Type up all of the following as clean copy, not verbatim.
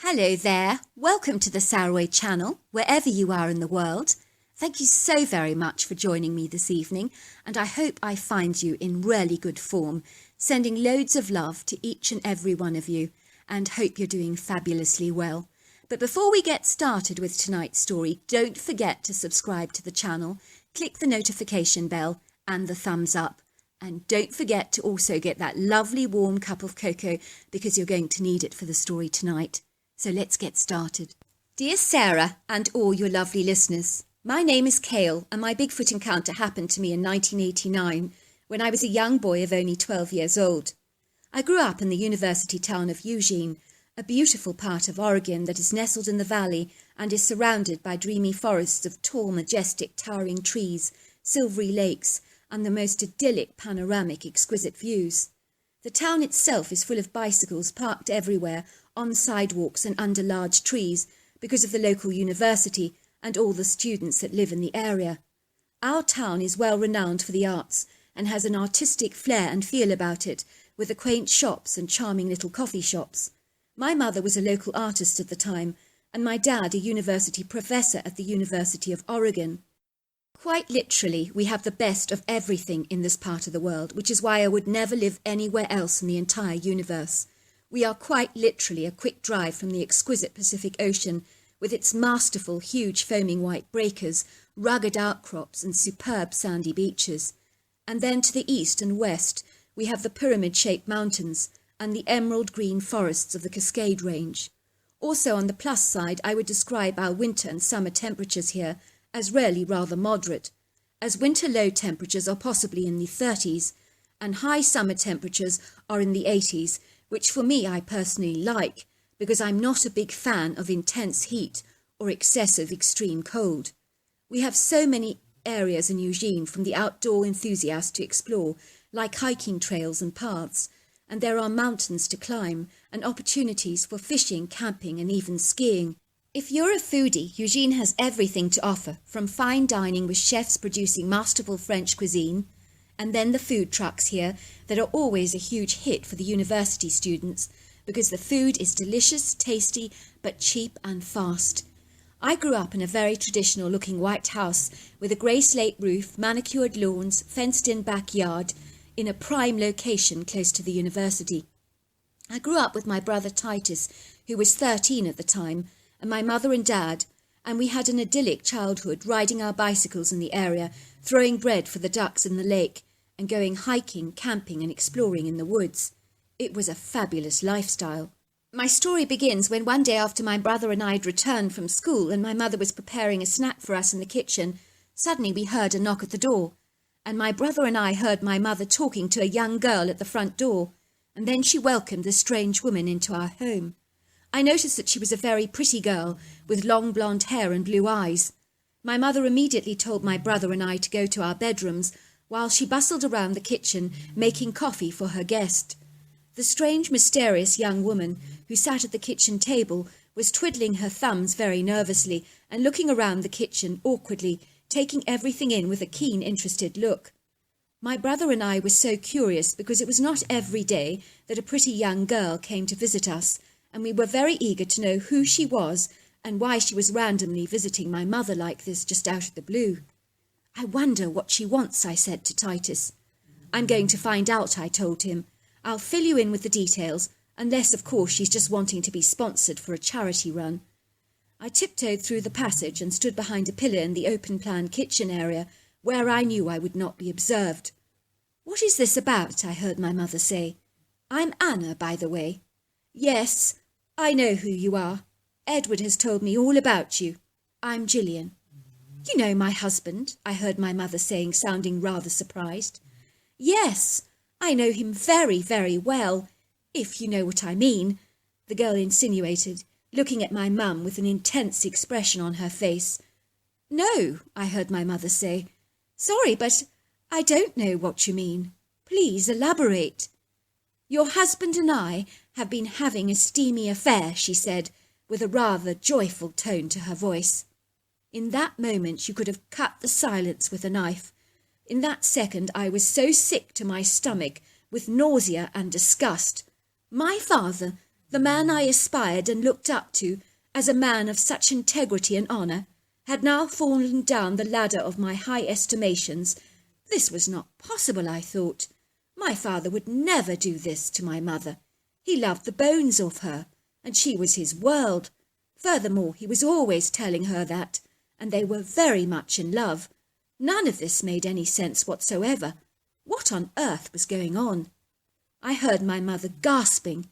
Hello there, welcome to the Saroy channel, wherever you are in the world. Thank you so very much for joining me this evening, and I hope I find you in really good form, sending loads of love to each and every one of you, and hope you're doing fabulously well. But before we get started with tonight's story, don't forget to subscribe to the channel, click the notification bell and the thumbs up. And don't forget to also get that lovely warm cup of cocoa because you're going to need it for the story tonight. So let's get started. Dear Sarah and all your lovely listeners, my name is Cale and my Bigfoot encounter happened to me in 1989 when I was a young boy of only 12 years old. I grew up in the university town of Eugene, a beautiful part of Oregon that is nestled in the valley and is surrounded by dreamy forests of tall, majestic, towering trees, silvery lakes, and the most idyllic, panoramic, exquisite views. The town itself is full of bicycles parked everywhere, on sidewalks and under large trees, because of the local university and all the students that live in the area. Our town is well renowned for the arts and has an artistic flair and feel about it, with the quaint shops and charming little coffee shops. My mother was a local artist at the time, and my dad a university professor at the University of Oregon. Quite literally, we have the best of everything in this part of the world, which is why I would never live anywhere else in the entire universe. We are quite literally a quick drive from the exquisite Pacific Ocean, with its masterful, huge foaming white breakers, rugged outcrops and superb sandy beaches. And then to the east and west, we have the pyramid-shaped mountains and the emerald green forests of the Cascade Range. Also on the plus side, I would describe our winter and summer temperatures here as really rather moderate, as winter low temperatures are possibly in the 30s, and high summer temperatures are in the 80s, which for me I personally like, because I'm not a big fan of intense heat or excessive extreme cold. We have so many areas in Eugene from the outdoor enthusiast to explore, like hiking trails and paths, and there are mountains to climb and opportunities for fishing, camping and even skiing. If you're a foodie, Eugene has everything to offer, from fine dining with chefs producing masterful French cuisine, and then the food trucks here that are always a huge hit for the university students because the food is delicious, tasty, but cheap and fast. I grew up in a very traditional looking white house with a grey slate roof, manicured lawns, fenced-in backyard in a prime location close to the university. I grew up with my brother Titus, who was 13 at the time, and my mother and dad, and we had an idyllic childhood riding our bicycles in the area, throwing bread for the ducks in the lake, and going hiking, camping and exploring in the woods. It was a fabulous lifestyle. My story begins when one day after my brother and I had returned from school and my mother was preparing a snack for us in the kitchen, suddenly we heard a knock at the door, and my brother and I heard my mother talking to a young girl at the front door, and then she welcomed this strange woman into our home. I noticed that she was a very pretty girl with long blonde hair and blue eyes. My mother immediately told my brother and I to go to our bedrooms while she bustled around the kitchen making coffee for her guest. The strange, mysterious young woman who sat at the kitchen table was twiddling her thumbs very nervously and looking around the kitchen awkwardly, taking everything in with a keen, interested look. My brother and I were so curious because it was not every day that a pretty young girl came to visit us, and we were very eager to know who she was and why she was randomly visiting my mother like this just out of the blue. I wonder what she wants, I said to Titus. I'm going to find out, I told him. I'll fill you in with the details, unless, of course, she's just wanting to be sponsored for a charity run. I tiptoed through the passage and stood behind a pillar in the open-plan kitchen area, where I knew I would not be observed. What is this about? I heard my mother say. I'm Anna, by the way. Yes, I know who you are. Edward has told me all about you. I'm Gillian. You know my husband, I heard my mother saying, sounding rather surprised. Yes, I know him very, very well, if you know what I mean, the girl insinuated, looking at my mum with an intense expression on her face. No, I heard my mother say. Sorry, but I don't know what you mean. Please elaborate. Your husband and I have been having a steamy affair, she said, with a rather joyful tone to her voice. In that moment you could have cut the silence with a knife. In that second I was so sick to my stomach with nausea and disgust. My father, The man I aspired and looked up to as a man of such integrity and honour had now fallen down the ladder of my high estimations. This was not possible, I thought. My father would never do this to my mother. He loved the bones of her, and she was his world. Furthermore, he was always telling her that, and they were very much in love. None of this made any sense whatsoever. What on earth was going on? I heard my mother gasping.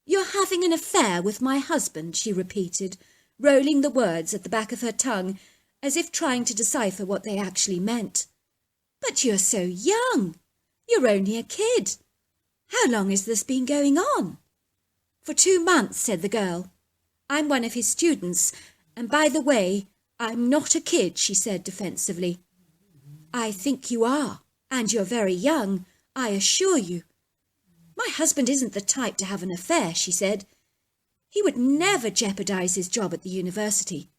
"You're having an affair with my husband," she repeated, rolling the words at the back of her tongue as if trying to decipher what they actually meant. "But you're so young. You're only a kid. How long has this been going on?" "For 2 months," said the girl. "I'm one of his students, and by the way, I'm not a kid," she said defensively. "I think you are, and you're very young, I assure you." "My husband isn't the type to have an affair," she said. "He would never jeopardize his job at the university."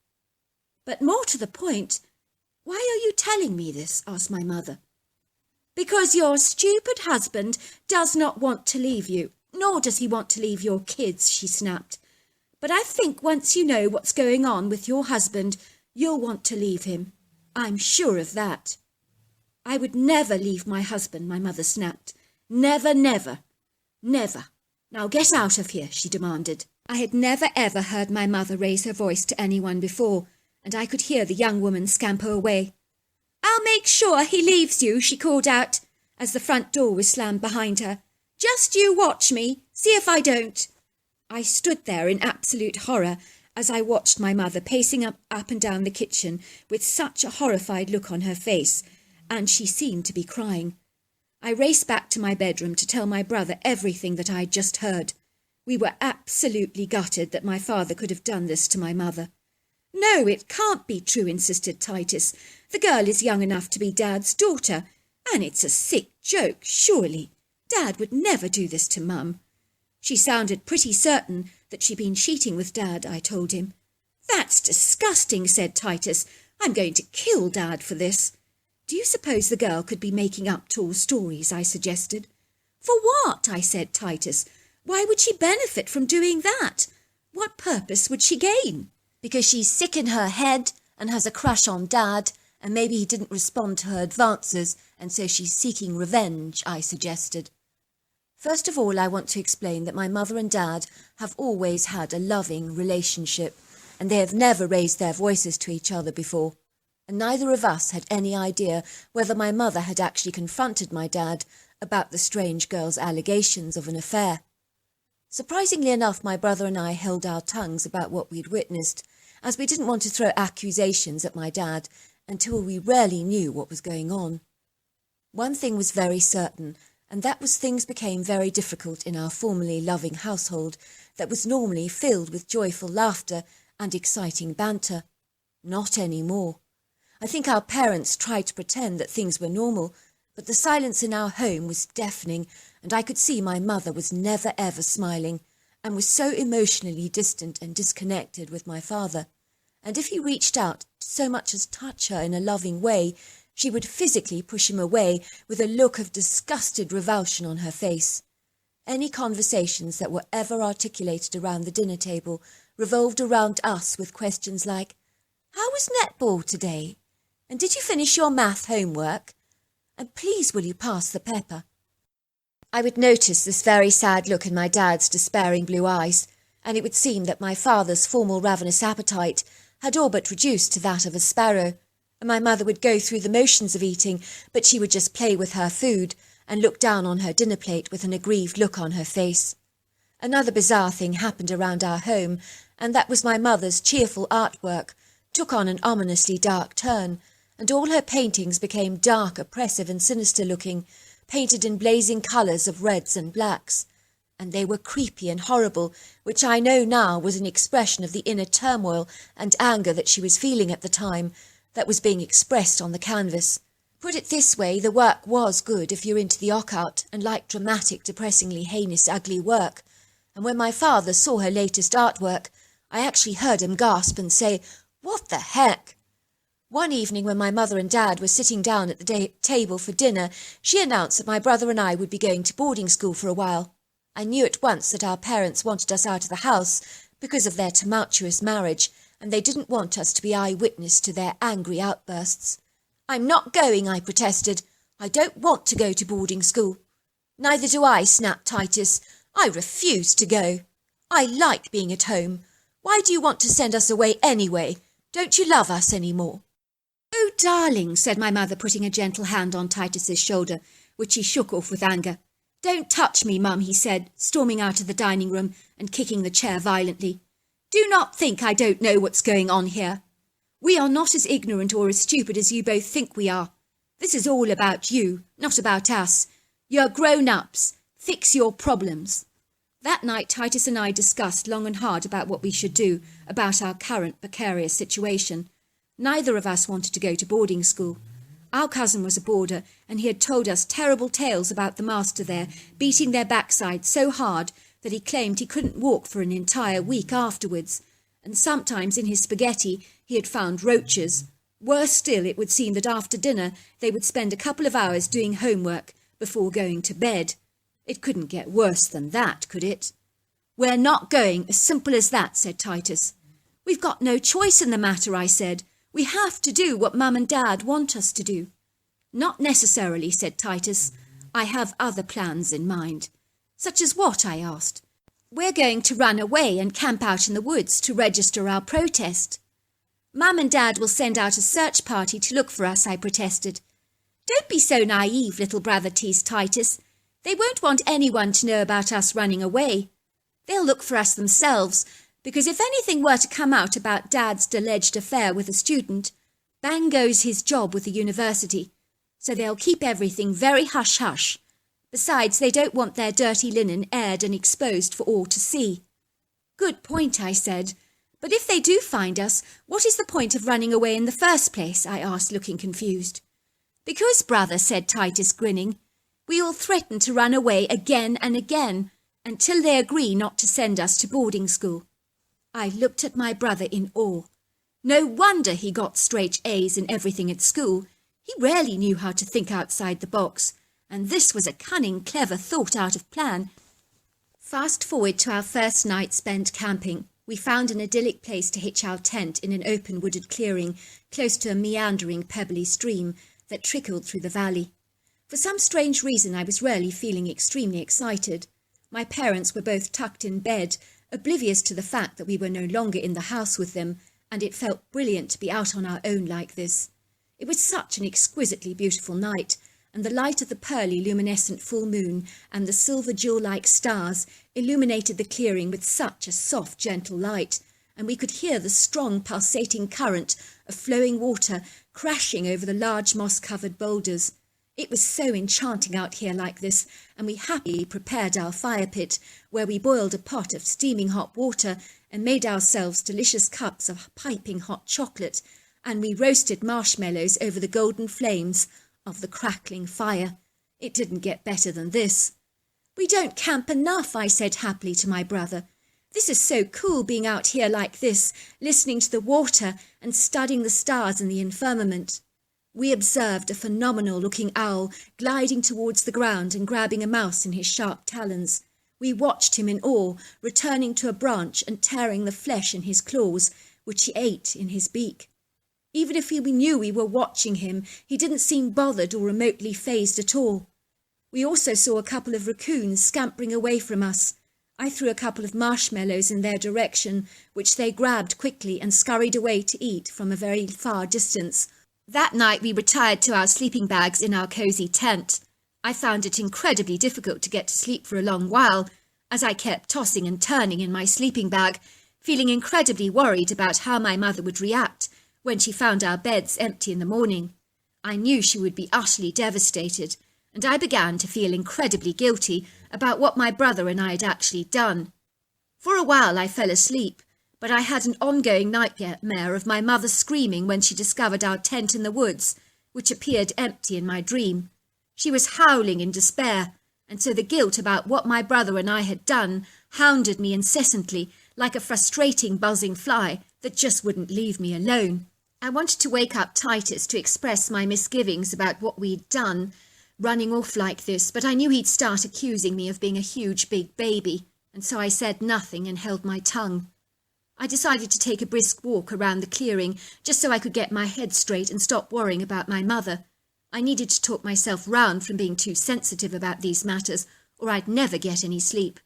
"But more to the point, why are you telling me this?" asked my mother. "Because your stupid husband does not want to leave you, nor does he want to leave your kids," she snapped. "But I think once you know what's going on with your husband, you'll want to leave him. I'm sure of that." "I would never leave my husband," my mother snapped. "Never, never. Never. Now get out of here," she demanded. I had never ever heard my mother raise her voice to anyone before, and I could hear the young woman scamper away. "I'll make sure he leaves you," she called out, as the front door was slammed behind her. "Just you watch me. See if I don't." I stood there in absolute horror as I watched my mother pacing up and down the kitchen with such a horrified look on her face, and she seemed to be crying. I raced back to my bedroom to tell my brother everything that I had just heard. We were absolutely gutted that my father could have done this to my mother. "No, it can't be true," insisted Titus. "The girl is young enough to be Dad's daughter, and it's a sick joke, surely. Dad would never do this to Mum." "She sounded pretty certain that she'd been cheating with Dad," I told him. "That's disgusting," said Titus. "I'm going to kill Dad for this." "Do you suppose the girl could be making up tall stories?" I suggested. "For what?" I said, Titus. "Why would she benefit from doing that? What purpose would she gain?" "Because she's sick in her head and has a crush on Dad, and maybe he didn't respond to her advances, and so she's seeking revenge," I suggested. First of all, I want to explain that my mother and Dad have always had a loving relationship, and they have never raised their voices to each other before. And neither of us had any idea whether my mother had actually confronted my dad about the strange girl's allegations of an affair. Surprisingly enough, my brother and I held our tongues about what we'd witnessed, as we didn't want to throw accusations at my dad until we really knew what was going on. One thing was very certain, and that was things became very difficult in our formerly loving household that was normally filled with joyful laughter and exciting banter. Not anymore. I think our parents tried to pretend that things were normal, but the silence in our home was deafening, and I could see my mother was never ever smiling, and was so emotionally distant and disconnected with my father. And if he reached out to so much as touch her in a loving way, she would physically push him away with a look of disgusted revulsion on her face. Any conversations that were ever articulated around the dinner table revolved around us with questions like, "How was netball today? And did you finish your math homework? And please will you pass the pepper?" I would notice this very sad look in my dad's despairing blue eyes, and it would seem that my father's formal ravenous appetite had all but reduced to that of a sparrow, and my mother would go through the motions of eating, but she would just play with her food and look down on her dinner plate with an aggrieved look on her face. Another bizarre thing happened around our home, and that was my mother's cheerful artwork took on an ominously dark turn, and all her paintings became dark, oppressive and sinister-looking, painted in blazing colours of reds and blacks. And they were creepy and horrible, which I know now was an expression of the inner turmoil and anger that she was feeling at the time, that was being expressed on the canvas. Put it this way, the work was good if you're into the occult and like dramatic, depressingly heinous, ugly work. And when my father saw her latest artwork, I actually heard him gasp and say, "What the heck?" One evening when my mother and dad were sitting down at the table for dinner, she announced that my brother and I would be going to boarding school for a while. I knew at once that our parents wanted us out of the house because of their tumultuous marriage, and they didn't want us to be eyewitness to their angry outbursts. "I'm not going," I protested. "I don't want to go to boarding school." "Neither do I," snapped Titus. "I refuse to go. I like being at home. Why do you want to send us away anyway? Don't you love us any more?" "Oh, darling," said my mother, putting a gentle hand on Titus's shoulder, which he shook off with anger. "Don't touch me, Mum," he said, storming out of the dining room and kicking the chair violently. "Do not think I don't know what's going on here. We are not as ignorant or as stupid as you both think we are. This is all about you, not about us. You're grown-ups. Fix your problems." That night, Titus and I discussed long and hard about what we should do about our current precarious situation. Neither of us wanted to go to boarding school. Our cousin was a boarder, and he had told us terrible tales about the master there beating their backsides so hard that he claimed he couldn't walk for an entire week afterwards, and sometimes in his spaghetti he had found roaches. Worse still, it would seem that after dinner they would spend a couple of hours doing homework before going to bed. It couldn't get worse than that, could it? "We're not going, as simple as that," said Titus. "We've got no choice in the matter," I said. "We have to do what Mum and Dad want us to do." "Not necessarily," said Titus. "I have other plans in mind." "Such as what?" I asked. "We're going to run away and camp out in the woods to register our protest." "Mum and Dad will send out a search party to look for us," I protested. "Don't be so naive, little brother," teased Titus. "They won't want anyone to know about us running away. They'll look for us themselves, because if anything were to come out about Dad's alleged affair with a student, bang goes his job with the university. So they'll keep everything very hush-hush. Besides, they don't want their dirty linen aired and exposed for all to see." "Good point," I said. "But if they do find us, what is the point of running away in the first place?" I asked, looking confused. "Because, brother," said Titus, grinning, "we all threaten to run away again and again, until they agree not to send us to boarding school." I looked at my brother in awe. No wonder he got straight A's in everything at school. He rarely knew how to think outside the box, and this was a cunning, clever, thought-out plan. Fast forward to our first night spent camping. We found an idyllic place to hitch our tent in an open wooded clearing close to a meandering pebbly stream that trickled through the valley. For some strange reason I was really feeling extremely excited. My parents were both tucked in bed, oblivious to the fact that we were no longer in the house with them, and it felt brilliant to be out on our own like this. It was such an exquisitely beautiful night, and the light of the pearly luminescent full moon and the silver jewel-like stars illuminated the clearing with such a soft, gentle light, and we could hear the strong, pulsating current of flowing water crashing over the large moss-covered boulders. It was so enchanting out here like this, and we happily prepared our fire pit, where we boiled a pot of steaming hot water and made ourselves delicious cups of piping hot chocolate, and we roasted marshmallows over the golden flames of the crackling fire. It didn't get better than this. "We don't camp enough," I said happily to my brother. "This is so cool being out here like this, listening to the water and studying the stars in the firmament." We observed a phenomenal-looking owl gliding towards the ground and grabbing a mouse in his sharp talons. We watched him in awe, returning to a branch and tearing the flesh in his claws, which he ate in his beak. Even if we knew we were watching him, he didn't seem bothered or remotely fazed at all. We also saw a couple of raccoons scampering away from us. I threw a couple of marshmallows in their direction, which they grabbed quickly and scurried away to eat from a very far distance. That night we retired to our sleeping bags in our cosy tent. I found it incredibly difficult to get to sleep for a long while, as I kept tossing and turning in my sleeping bag, feeling incredibly worried about how my mother would react when she found our beds empty in the morning. I knew she would be utterly devastated, and I began to feel incredibly guilty about what my brother and I had actually done. For a while I fell asleep, but I had an ongoing nightmare of my mother screaming when she discovered our tent in the woods, which appeared empty in my dream. She was howling in despair, and so the guilt about what my brother and I had done hounded me incessantly, like a frustrating buzzing fly that just wouldn't leave me alone. I wanted to wake up Titus to express my misgivings about what we'd done, running off like this, but I knew he'd start accusing me of being a huge big baby, and so I said nothing and held my tongue. I decided to take a brisk walk around the clearing, just so I could get my head straight and stop worrying about my mother. I needed to talk myself round from being too sensitive about these matters, or I'd never get any sleep.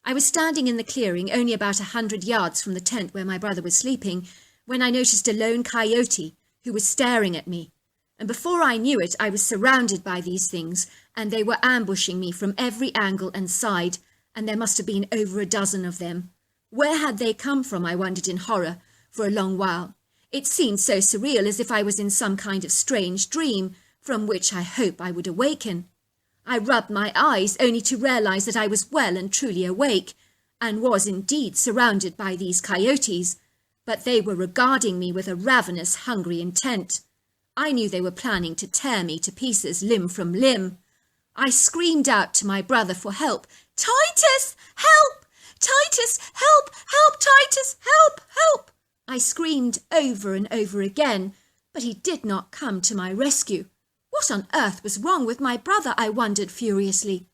I was standing in the clearing, only about 100 yards from the tent where my brother was sleeping, when I noticed a lone coyote who was staring at me. And before I knew it, I was surrounded by these things, and they were ambushing me from every angle and side, and there must have been over a dozen of them. Where had they come from, I wondered in horror, for a long while. It seemed so surreal, as if I was in some kind of strange dream, from which I hope I would awaken. I rubbed my eyes, only to realise that I was well and truly awake, and was indeed surrounded by these coyotes, but they were regarding me with a ravenous, hungry intent. I knew they were planning to tear me to pieces, limb from limb. I screamed out to my brother for help. "Titus, help! Titus, help! Help, Titus, help! Help!" I screamed over and over again, but he did not come to my rescue. What on earth was wrong with my brother, I wondered furiously.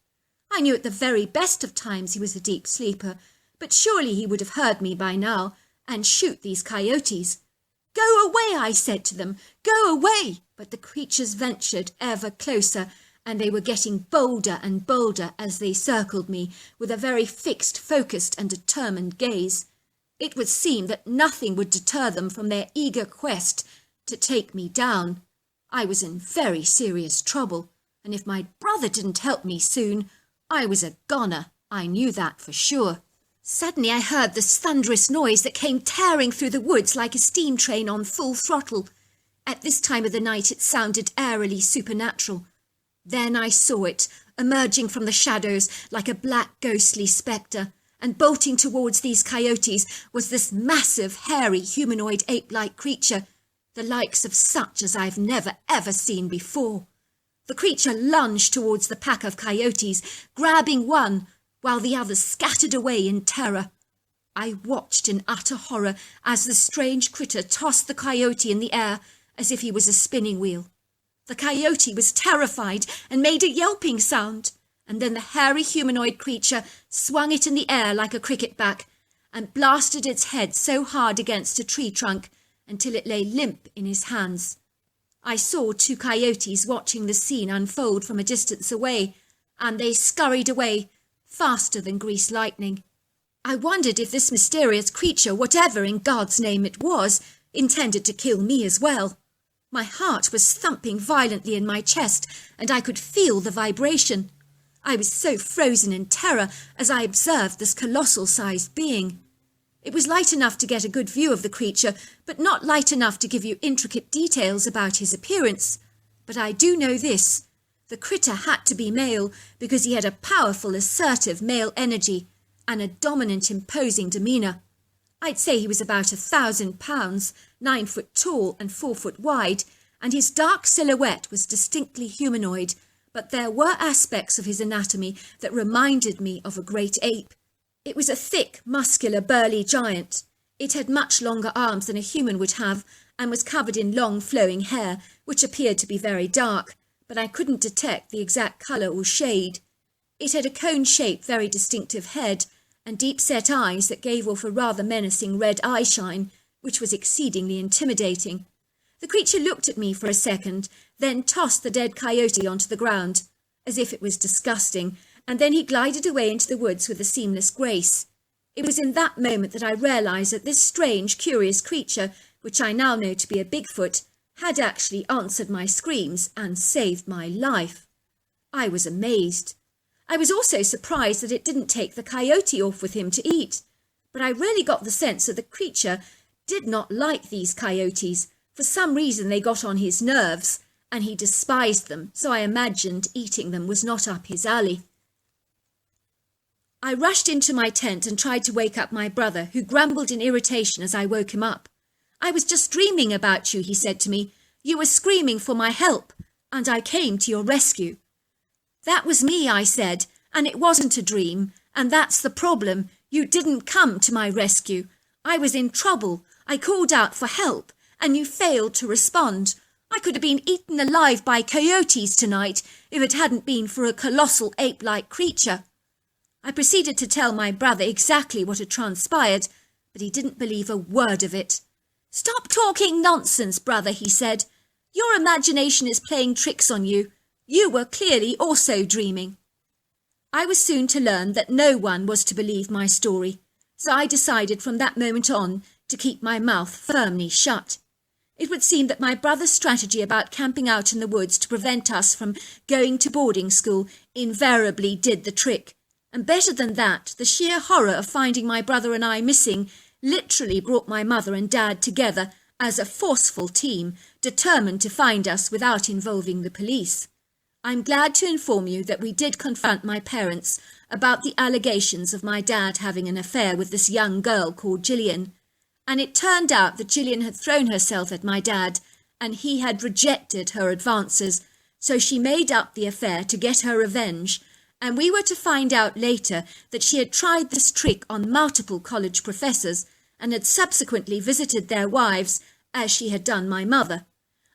I knew at the very best of times he was a deep sleeper, but surely he would have heard me by now and shoot these coyotes. "Go away," I said to them, "go away!" But the creatures ventured ever closer, and they were getting bolder and bolder as they circled me with a very fixed, focused and determined gaze. It would seem that nothing would deter them from their eager quest to take me down. I was in very serious trouble, and if my brother didn't help me soon, I was a goner. I knew that for sure. Suddenly I heard this thunderous noise that came tearing through the woods like a steam train on full throttle. At this time of the night it sounded eerily supernatural. Then I saw it, emerging from the shadows like a black ghostly spectre, and bolting towards these coyotes was this massive, hairy, humanoid ape-like creature, the likes of such as I've never ever seen before. The creature lunged towards the pack of coyotes, grabbing one, while the others scattered away in terror. I watched in utter horror as the strange critter tossed the coyote in the air as if he was a spinning wheel. The coyote was terrified and made a yelping sound, and then the hairy humanoid creature swung it in the air like a cricket bat and blasted its head so hard against a tree trunk until it lay limp in his hands. I saw two coyotes watching the scene unfold from a distance away, and they scurried away, faster than greased lightning. I wondered if this mysterious creature, whatever in God's name it was, intended to kill me as well. My heart was thumping violently in my chest, and I could feel the vibration. I was so frozen in terror as I observed this colossal-sized being. It was light enough to get a good view of the creature, but not light enough to give you intricate details about his appearance. But I do know this. The critter had to be male because he had a powerful, assertive male energy and a dominant, imposing demeanour. I'd say he was about 1,000 pounds, 9 foot tall and 4 foot wide, and his dark silhouette was distinctly humanoid, but there were aspects of his anatomy that reminded me of a great ape. It was a thick, muscular, burly giant. It had much longer arms than a human would have, and was covered in long flowing hair, which appeared to be very dark, but I couldn't detect the exact colour or shade. It had a cone-shaped, very distinctive head, and deep-set eyes that gave off a rather menacing red eye-shine, which was exceedingly intimidating. The creature looked at me for a second, then tossed the dead coyote onto the ground, as if it was disgusting, and then he glided away into the woods with a seamless grace. It was in that moment that I realised that this strange, curious creature, which I now know to be a Bigfoot, had actually answered my screams and saved my life. I was amazed. I was also surprised that it didn't take the coyote off with him to eat, but I really got the sense that the creature did not like these coyotes. For some reason they got on his nerves, and he despised them, so I imagined eating them was not up his alley. I rushed into my tent and tried to wake up my brother, who grumbled in irritation as I woke him up. "I was just dreaming about you," he said to me. "You were screaming for my help, and I came to your rescue." "That was me," I said, "and it wasn't a dream, and that's the problem. You didn't come to my rescue. I was in trouble. I called out for help, and you failed to respond. I could have been eaten alive by coyotes tonight if it hadn't been for a colossal ape-like creature. I proceeded to tell my brother exactly what had transpired, but he didn't believe a word of it. "Stop talking nonsense, brother," he said. "Your imagination is playing tricks on you. You were clearly also dreaming." I was soon to learn that no one was to believe my story, so I decided from that moment on to keep my mouth firmly shut. It would seem that my brother's strategy about camping out in the woods to prevent us from going to boarding school invariably did the trick. And better than that, the sheer horror of finding my brother and I missing literally brought my mother and dad together as a forceful team, determined to find us without involving the police. I'm glad to inform you that we did confront my parents about the allegations of my dad having an affair with this young girl called Gillian, and it turned out that Gillian had thrown herself at my dad and he had rejected her advances, so she made up the affair to get her revenge, and we were to find out later that she had tried this trick on multiple college professors and had subsequently visited their wives, as she had done my mother.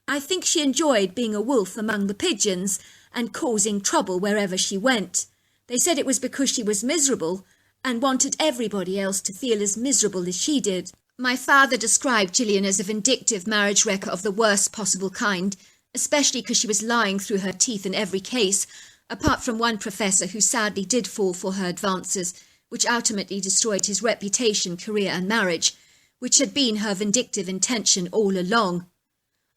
I think she enjoyed being a wolf among the pigeons and causing trouble wherever she went. They said it was because she was miserable and wanted everybody else to feel as miserable as she did. My father described Gillian as a vindictive marriage wrecker of the worst possible kind, especially because she was lying through her teeth in every case, apart from one professor who sadly did fall for her advances, which ultimately destroyed his reputation, career and marriage, which had been her vindictive intention all along.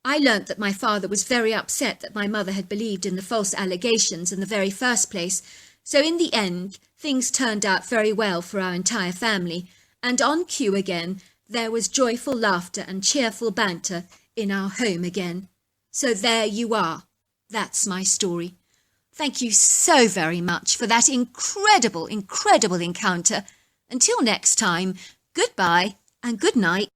I learnt that my father was very upset that my mother had believed in the false allegations in the very first place, so in the end things turned out very well for our entire family, and on cue again there was joyful laughter and cheerful banter in our home again. So there you are. That's my story. Thank you so very much for that incredible encounter. Until next time, goodbye and good night.